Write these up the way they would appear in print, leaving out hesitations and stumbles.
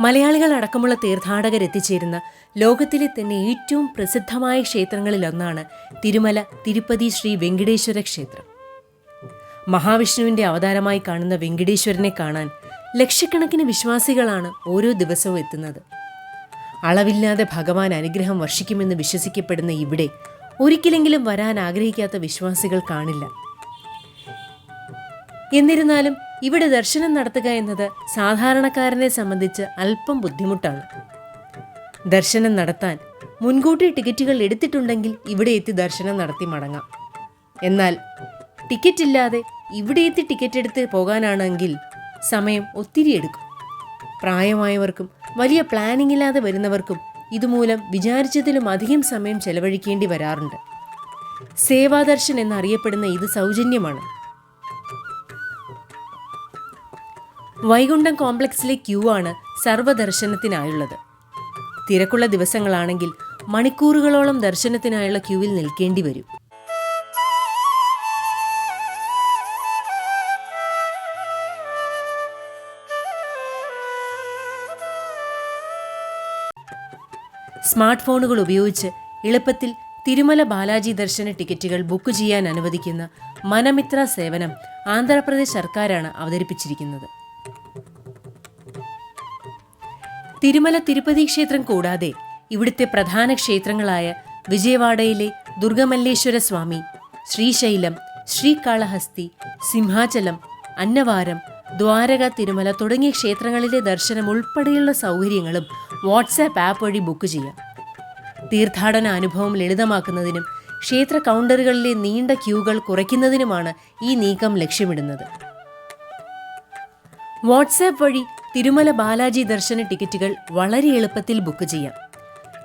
മലയാളികൾ അടക്കമുള്ള തീർത്ഥാടകർ എത്തിച്ചേരുന്ന ലോകത്തിലെ തന്നെ ഏറ്റവും പ്രസിദ്ധമായ ക്ഷേത്രങ്ങളിലൊന്നാണ് തിരുമല തിരുപ്പതി ശ്രീ വെങ്കടേശ്വര ക്ഷേത്രം. മഹാവിഷ്ണുവിൻ്റെ അവതാരമായി കാണുന്ന വെങ്കടേശ്വരനെ കാണാൻ ലക്ഷക്കണക്കിന് വിശ്വാസികളാണ് ഓരോ ദിവസവും എത്തുന്നത്. അളവില്ലാതെ ഭഗവാൻ അനുഗ്രഹം വർഷിക്കുമെന്ന് വിശ്വസിക്കപ്പെടുന്ന ഇവിടെ ഒരിക്കലെങ്കിലും വരാൻ ആഗ്രഹിക്കാത്ത വിശ്വാസികൾ കാണില്ല. എന്നിരുന്നാലും ഇവിടെ ദർശനം നടത്തുക എന്നത് സാധാരണക്കാരനെ സംബന്ധിച്ച് അല്പം ബുദ്ധിമുട്ടാണ്. ദർശനം നടത്താൻ മുൻകൂട്ടി ടിക്കറ്റുകൾ എടുത്തിട്ടുണ്ടെങ്കിൽ ഇവിടെ എത്തി ദർശനം നടത്തി മടങ്ങാം. എന്നാൽ ടിക്കറ്റ് ഇല്ലാതെ ഇവിടെ എത്തി ടിക്കറ്റ് എടുത്ത് പോകാനാണെങ്കിൽ സമയം ഒത്തിരി എടുക്കും. പ്രായമായവർക്കും വലിയ പ്ലാനിംഗ് ഇല്ലാതെ വരുന്നവർക്കും ഇതുമൂലം വിചാരിച്ചതിലും അധികം സമയം ചെലവഴിക്കേണ്ടി വരാറുണ്ട്. സേവാദർശൻ എന്നറിയപ്പെടുന്ന ഇത് സൗജന്യമാണ്. വൈകുണ്ഠം കോംപ്ലക്സിലെ ക്യൂ ആണ് സർവ്വദർശനത്തിനായുള്ളത്. തിരക്കുള്ള ദിവസങ്ങളാണെങ്കിൽ മണിക്കൂറുകളോളം ദർശനത്തിനായുള്ള ക്യൂവിൽ നിൽക്കേണ്ടി വരും. സ്മാർട്ട് ഫോണുകൾ ഉപയോഗിച്ച് എളുപ്പത്തിൽ തിരുമല ബാലാജി ദർശന ടിക്കറ്റുകൾ ബുക്ക് ചെയ്യാൻ അനുവദിക്കുന്ന മനമിത്ര സേവനം ആന്ധ്രാപ്രദേശ് സർക്കാരാണ് അവതരിപ്പിച്ചിരിക്കുന്നത്. തിരുമല തിരുപ്പതി ക്ഷേത്രം കൂടാതെ ഇവിടുത്തെ പ്രധാന ക്ഷേത്രങ്ങളായ വിജയവാഡയിലെ ദുർഗമല്ലേശ്വര സ്വാമി, ശ്രീശൈലം, ശ്രീകാളഹസ്തി, സിംഹാചലം, അന്നവാരം, ദ്വാരക, തിരുമല തുടങ്ങിയ ക്ഷേത്രങ്ങളിലെ ദർശനം ഉൾപ്പെടെയുള്ള സൗകര്യങ്ങളും വാട്സാപ്പ് ആപ്പ് വഴി ബുക്ക് ചെയ്യാം. തീർത്ഥാടന അനുഭവം ലളിതമാക്കുന്നതിനും ക്ഷേത്ര കൗണ്ടറുകളിലെ നീണ്ട ക്യൂകൾ കുറയ്ക്കുന്നതിനുമാണ് ഈ നീക്കം ലക്ഷ്യമിടുന്നത്. വാട്സാപ്പ് വഴി തിരുമല ബാലാജി ദർശന ടിക്കറ്റുകൾ വളരെ എളുപ്പത്തിൽ ബുക്ക് ചെയ്യാം.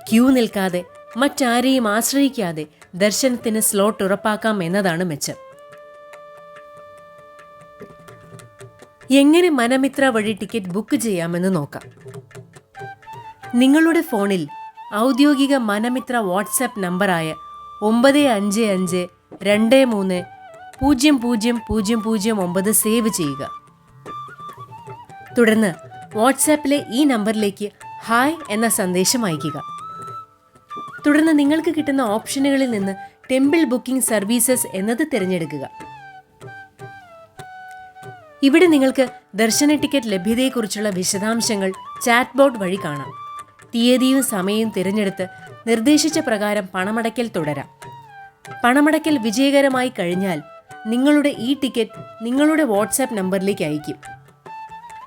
ക്യൂ നിൽക്കാതെ മറ്റാരെയും ആശ്രയിക്കാതെ ദർശനത്തിന് സ്ലോട്ട് ഉറപ്പാക്കാം എന്നതാണ് മെച്ചം. എങ്ങനെ മനമിത്ര വഴി ടിക്കറ്റ് ബുക്ക് ചെയ്യാമെന്ന് നോക്കാം. നിങ്ങളുടെ ഫോണിൽ ഔദ്യോഗിക മനമിത്ര വാട്സാപ്പ് നമ്പറായ 9552300009 സേവ് ചെയ്യുക. തുടർന്ന് വാട്സാപ്പിലെ ഈ നമ്പറിലേക്ക് ഹായ് എന്ന സന്ദേശം അയയ്ക്കുക. തുടർന്ന് നിങ്ങൾക്ക് കിട്ടുന്ന ഓപ്ഷനുകളിൽ നിന്ന് ടെമ്പിൾ ബുക്കിംഗ് സർവീസസ് എന്നത് തിരഞ്ഞെടുക്കുക. ഇവിടെ നിങ്ങൾക്ക് ദർശന ടിക്കറ്റ് ലഭ്യതയെക്കുറിച്ചുള്ള വിശദാംശങ്ങൾ ചാറ്റ് ബോട്ട് വഴി കാണാം. തീയതിയും സമയവും തിരഞ്ഞെടുത്ത് നിർദ്ദേശിച്ച പ്രകാരം പണമടയ്ക്കൽ തുടരാം. പണമടയ്ക്കൽ വിജയകരമായി കഴിഞ്ഞാൽ നിങ്ങളുടെ ഈ ടിക്കറ്റ് നിങ്ങളുടെ വാട്സാപ്പ് നമ്പറിലേക്ക് അയക്കും.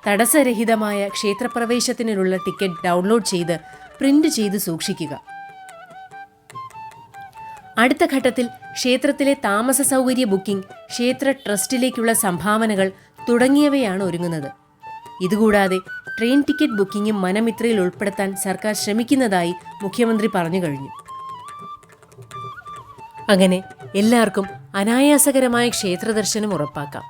തടസ്സരഹിതമായ ക്ഷേത്രപ്രവേശത്തിനുള്ള ടിക്കറ്റ് ഡൗൺലോഡ് ചെയ്ത് പ്രിന്റ് ചെയ്ത് സൂക്ഷിക്കുക. അടുത്ത ഘട്ടത്തിൽ ക്ഷേത്രത്തിലെ താമസ സൗകര്യ ബുക്കിംഗ്, ക്ഷേത്ര ട്രസ്റ്റിലേക്കുള്ള സംഭാവനകൾ തുടങ്ങിയവയാണ് ഒരുങ്ങുന്നത്. ഇതുകൂടാതെ ട്രെയിൻ ടിക്കറ്റ് ബുക്കിംഗും മനമിത്രയിൽ ഉൾപ്പെടുത്താൻ സർക്കാർ ശ്രമിക്കുന്നതായി മുഖ്യമന്ത്രി പറഞ്ഞു കഴിഞ്ഞു. അങ്ങനെ എല്ലാവർക്കും അനായാസകരമായ ക്ഷേത്രദർശനം ഉറപ്പാക്കാം.